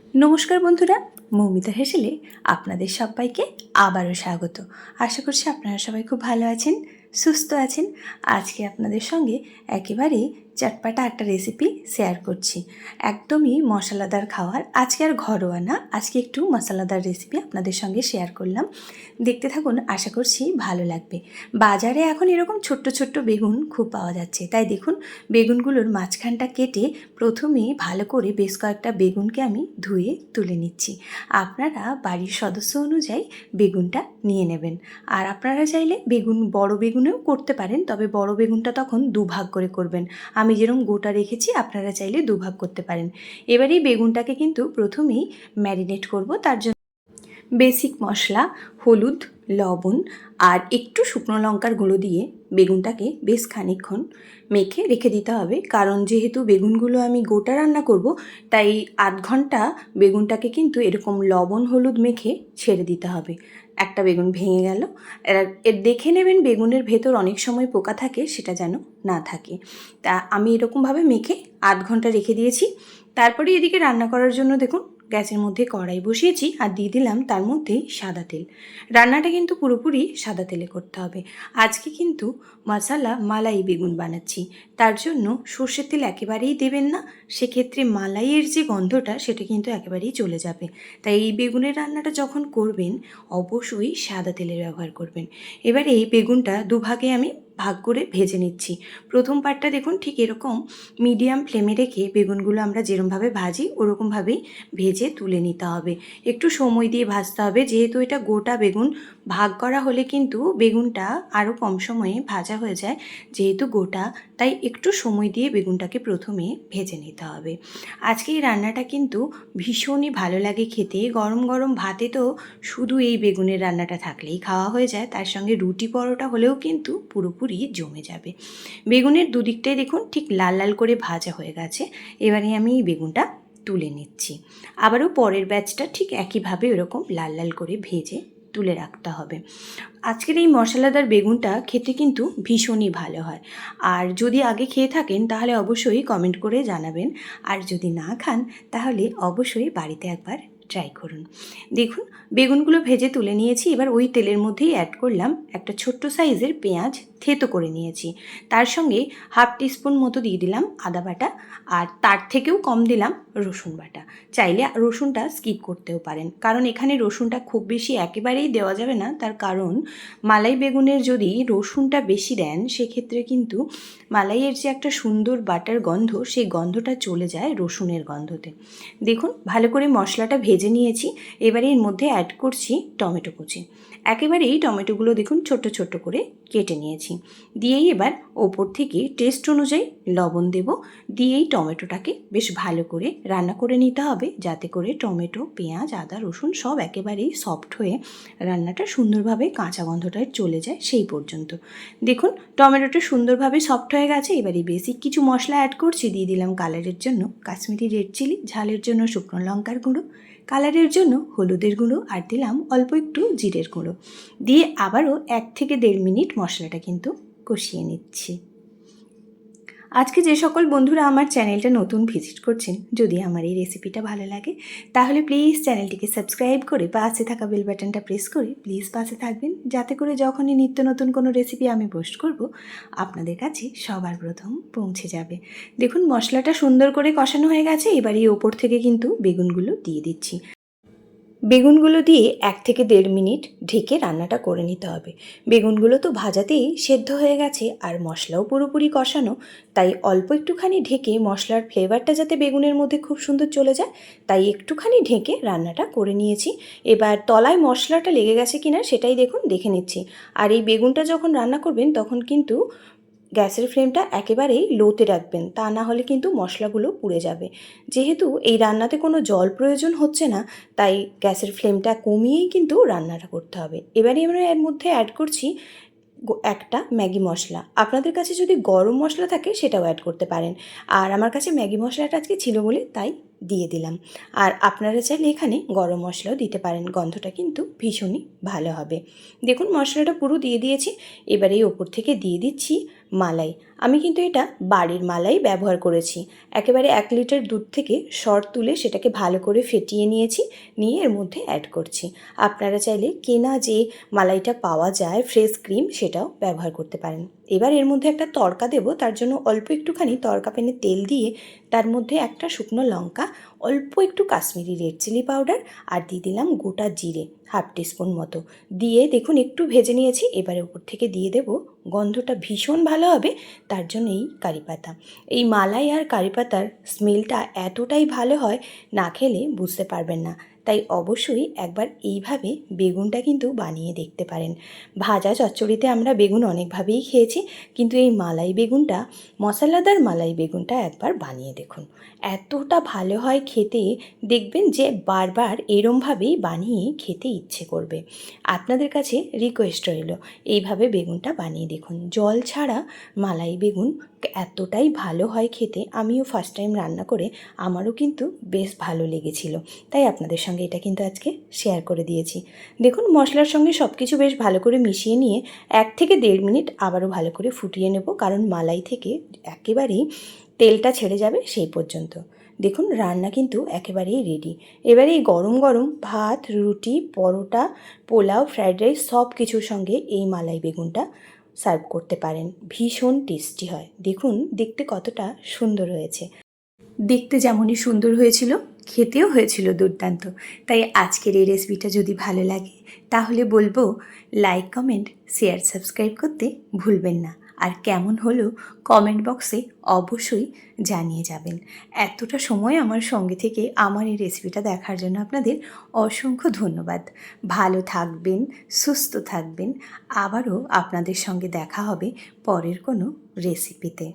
নমস্কার বন্ধুরা, মৌমিতা হেসেলে আপনাদের সবাইকে আবারও স্বাগত। আশা করছি আপনারা সবাই খুব ভালো আছেন, সুস্থ আছেন। আজকে আপনাদের সঙ্গে একেবারেই চটপাটা একটা রেসিপি শেয়ার করছি। একদমই মশলাদার খাওয়ার, আজকে আর ঘরোয়া না, আজকে একটু মশলাদার রেসিপি আপনাদের সঙ্গে শেয়ার করলাম। দেখতে থাকুন, আশা করছি ভালো লাগবে। বাজারে এখন এরকম ছোট্ট ছোট্ট বেগুন খুব পাওয়া যাচ্ছে, তাই দেখুন বেগুনগুলোর মাঝখানটা কেটে প্রথমেই ভালো করে বেশ কয়েকটা বেগুনকে আমি ধুয়ে তুলে নিচ্ছি। আপনারা বাড়ির সদস্য অনুযায়ী বেগুনটা নিয়ে নেবেন। আর আপনারা চাইলে বড় বেগুনেও করতে পারেন, তবে বড় বেগুনটা তখন দুভাগ করে করবেন। আমি যেরকম গোটা রেখেছি আপনারা চাইলে দুভাগ করতে পারেন। এবারে বেগুনটাকে কিন্তু প্রথমেই ম্যারিনেট করব। তার জন্য বেসিক মশলা, হলুদ, লবণ আর একটু শুকনো লঙ্কার গুঁড়ো দিয়ে বেগুনটাকে বেশ খানিকক্ষণ মেখে রেখে দিতে হবে। কারণ যেহেতু বেগুনগুলো আমি গোটা রান্না করব, তাই আধ ঘন্টা বেগুনটাকে কিন্তু এরকম লবণ হলুদ মেখে ছেড়ে দিতে হবে। একটা বেগুন ভেঙে গেল, এর দেখে নেবেন বেগুনের ভেতর অনেক সময় পোকা থাকে, সেটা যেন না থাকে। তা আমি এরকমভাবে মেখে আধ ঘন্টা রেখে দিয়েছি। তারপরে এদিকে রান্না করার জন্য দেখুন গ্যাসের মধ্যে কড়াই বসিয়েছি আর দিয়ে দিলাম তার মধ্যে সাদা তেল। রান্নাটা কিন্তু পুরোপুরি সাদা তেলে করতে হবে। আজকে কিন্তু মালাই বেগুন বানাচ্ছি, তার জন্য সর্ষের তেল একেবারেই দেবেন না, সেক্ষেত্রে মালাইয়ের যে গন্ধটা সেটা কিন্তু একেবারেই চলে যাবে। তাই এই বেগুনের রান্নাটা যখন করবেন অবশ্যই সাদা তেলের ব্যবহার করবেন। এবারে এই বেগুনটা দুভাগে আমি ভাগ করে ভেজে নিচ্ছি। প্রথম পার্টটা দেখুন ঠিক এরকম মিডিয়াম ফ্লেমে রেখে বেগুনগুলো আমরা যেরকমভাবে ভাজি ওরকমভাবেই ভেজে তুলে নিতে হবে। একটু সময় দিয়ে ভাজতে হবে, যেহেতু এটা গোটা বেগুন, ভাগ করা হলে কিন্তু বেগুনটা আরও কম সময়ে ভাজা হয়ে যায়। যেহেতু গোটা, তাই একটু সময় দিয়ে বেগুনটাকে প্রথমে ভেজে নিতে হবে। আজকে এই রান্নাটা কিন্তু ভীষণই ভালো লাগে খেতে। গরম গরম ভাতে তো শুধু এই বেগুনের রান্নাটা থাকলেই খাওয়া হয়ে যায়, তার সঙ্গে রুটি পরোটা হলেও কিন্তু পুরোপুরি জমে যাবে। বেগুনের দুদিকটাই দেখুন ঠিক লাল লাল করে ভাজা হয়ে গেছে। এবারে আমি এই বেগুনটা তুলে নিচ্ছি। আবারও পরের ব্যাচটা ঠিক একইভাবে এরকম লাল লাল করে ভেজে তুলে রাখতে হবে। আজকের এই মশলাদার বেগুনটা খেতে কিন্তু ভীষণই ভালো হয়। আর যদি আগে খেয়ে থাকেন তাহলে অবশ্যই কমেন্ট করে জানাবেন, আর যদি না খান তাহলে অবশ্যই বাড়িতে একবার ট্রাই করুন। দেখুন বেগুনগুলো ভেজে তুলে নিয়েছি। এবার ওই তেলের মধ্যেই অ্যাড করলাম একটা ছোট্ট সাইজের পেঁয়াজ থেতো করে নিয়েছি। তার সঙ্গে হাফ টিস্পুন মতো দিয়ে দিলাম আদা বাটা, আর তার থেকেও কম দিলাম রসুন বাটা। চাইলে রসুনটা স্কিপ করতেও পারেন, কারণ এখানে রসুনটা খুব বেশি একেবারেই দেওয়া যাবে না। তার কারণ মালাই বেগুনের যদি রসুনটা বেশি দেন সেক্ষেত্রে কিন্তু মালাইয়ের যে একটা সুন্দর বাটার গন্ধ, সেই গন্ধটা চলে যায় রসুনের গন্ধতে। দেখুন ভালো করে মশলাটা ভেজে নিয়েছি। এবারে এর মধ্যে অ্যাড করছি টমেটো কুচি। একেবারেই টমেটোগুলো দেখুন ছোট্ট ছোট্ট করে কেটে নিয়েছি। দিয়েই এবার ওপর থেকে টেস্ট অনুযায়ী লবণ দেব। দিয়েই টমেটোটাকে বেশ ভালো করে রান্না করে নিতে হবে, যাতে করে টমেটো, পেঁয়াজ, আদা, রসুন সব একেবারেই সফট হয়ে রান্নাটা সুন্দরভাবে কাঁচা গন্ধটা চলে যায় সেই পর্যন্ত। দেখুন টমেটোটা সুন্দরভাবে সফট হয়ে গেছে। এবারে বেসিক কিছু মশলা অ্যাড করছি। দিয়ে দিলাম কালারের জন্য কাশ্মীরি রেড চিলি, ঝালের জন্য শুকনো লঙ্কার গুঁড়ো, কালারের জন্য হলুদের গুঁড়ো, আর দিলাম অল্প একটু জিরের গুঁড়ো। দিয়ে আবারও 1 থেকে 1.5 মিনিট মশলাটা কিন্তু কষিয়ে নিচ্ছি। আজকে যে সকল বন্ধুরা আমার চ্যানেলটা নতুন ভিজিট করছেন, যদি আমার এই রেসিপিটা ভালো লাগে তাহলে প্লিজ চ্যানেলটিকে সাবস্ক্রাইব করে পাশে থাকা বেল বাটনটা প্রেস করে প্লিজ পাশে থাকবেন, যাতে করে যখনই নিত্য নতুন কোনো রেসিপি আমি পোস্ট করব আপনাদের কাছে সবার প্রথম পৌঁছে যাবে। দেখুন মশলাটা সুন্দর করে কষানো হয়ে গেছে। এবার এই ওপর থেকে কিন্তু বেগুনগুলো দিয়ে দিচ্ছি। বেগুনগুলো দিয়ে 1 থেকে 1.5 মিনিট ঢেকে রান্নাটা করে নিতে হবে। বেগুনগুলো তো ভাজাতেই সেদ্ধ হয়ে গেছে আর মশলাও পুরোপুরি কষানো, তাই অল্প একটুখানি ঢেকে মশলার ফ্লেভারটা যাতে বেগুনের মধ্যে খুব সুন্দর চলে যায়, তাই একটুখানি ঢেকে রান্নাটা করে নিয়েছি। এবার তলায় মশলাটা লেগে গেছে কিনা সেটাই দেখে নিচ্ছি। আর এই বেগুনটা যখন রান্না করবেন তখন কিন্তু গ্যাসের ফ্লেমটা একেবারেই লোতে রাখবেন, তা না হলে কিন্তু মশলাগুলো পুড়ে যাবে। যেহেতু এই রান্নাতে কোনো জল প্রয়োজন হচ্ছে না, তাই গ্যাসের ফ্লেমটা কমিয়েই কিন্তু রান্নাটা করতে হবে। এবারে আমরা এর মধ্যে অ্যাড করছি একটা ম্যাগি মশলা। আপনাদের কাছে যদি গরম মশলা থাকে সেটাও অ্যাড করতে পারেন, আর আমার কাছে ম্যাগি মশলাটা আজকে ছিল বলে তাই দিয়ে দিলাম। আর আপনারা চাইলে এখানে গরম মশলাও দিতে পারেন, গন্ধটা কিন্তু ভীষণই ভালো হবে। দেখুন মশলাটা পুরো দিয়ে দিয়েছি। এবারে ওপর থেকে দিয়ে দিচ্ছি মালাই। আমি কিন্তু এটা বাড়ির মালাই ব্যবহার করেছি। একেবারে 1 লিটার দুধ থেকে সর তুলে সেটাকে ভালো করে ফেটিয়ে নিয়েছি, নিয়ে এর মধ্যে অ্যাড করছি। আপনারা চাইলে কেনা যে মালাইটা পাওয়া যায় ফ্রেশ ক্রিম সেটাও ব্যবহার করতে পারেন। এবার এর মধ্যে একটা তড়কা দেব, তার জন্য অল্প একটুখানি তড়কা প্যানে তেল দিয়ে তার মধ্যে একটা শুকনো লঙ্কা, অল্প একটু কাশ্মীরি রেড চিলি পাউডার আর দিয়ে দিলাম গোটা জিরে 1/2 টিস্পুন মতো দিয়ে দেখুন একটু ভেজে নিয়েছি। এবারে উপর থেকে দিয়ে দেব, গন্ধটা ভীষণ ভালো হবে তার জন্য এই কারি পাতা। এই মালাই আর কারি পাতার স্মেলটা এতটাই ভালো হয়, না খেলে বুঝতে পারবেন না। তাই অবশ্যই একবার এইভাবে বেগুনটা কিন্তু বানিয়ে দেখতে পারেন। ভাজা চচ্চড়িতে আমরা বেগুন অনেকভাবেই খেয়েছি, কিন্তু এই মালাই বেগুনটা, মশলাদার মালাই বেগুনটা একবার বানিয়ে দেখুন, এতটা ভালো হয় খেতে, দেখবেন যে বারবার এরমভাবেই বানিয়ে খেতে ইচ্ছে করবে। আপনাদের কাছে রিকোয়েস্ট রইল, এইভাবে বেগুনটা বানিয়ে দেখুন। জল ছাড়া মালাই বেগুন এতটাই ভালো হয় খেতে, আমিও ফার্স্ট টাইম রান্না করে আমারও কিন্তু বেশ ভালো লেগেছিল, তাই আপনাদের সঙ্গে এটা কিন্তু আজকে শেয়ার করে দিয়েছি। দেখুন মশলার সঙ্গে সব কিছু বেশ ভালো করে মিশিয়ে নিয়ে 1 থেকে 1.5 মিনিট আবারও ভালো করে ফুটিয়ে নেব, কারণ মালাই থেকে একেবারেই তেলটা ছেড়ে যাবে সেই পর্যন্ত। দেখুন রান্না কিন্তু একেবারেই রেডি। এবারে এই গরম গরম ভাত, রুটি, পরোটা, পোলাও, ফ্রায়েড রাইস সব কিছুর সঙ্গে এই মালাই বেগুনটা সার্ভ করতে পারেন। ভীষণ টেস্টি হয়। দেখুন দেখতে কতটা সুন্দর হয়েছে। দেখতে যেমনই সুন্দর হয়েছিল, খেতেও হয়েছিল দুর্দান্ত। তাই আজকের এই রেসিপিটা যদি ভালো লাগে তাহলে বলবো লাইক, কমেন্ট, শেয়ার, সাবস্ক্রাইব করতে ভুলবেন না। আর কেমন হলো কমেন্ট বক্সে অবশ্যই জানিয়ে যাবেন। এতটা সময় আমার সঙ্গে থেকে আমার এই রেসিপিটা দেখার জন্য আপনাদের অসংখ্য ধন্যবাদ। ভালো থাকবেন, সুস্থ থাকবেন। আবারও আপনাদের সঙ্গে দেখা হবে পরের কোনো রেসিপিতে।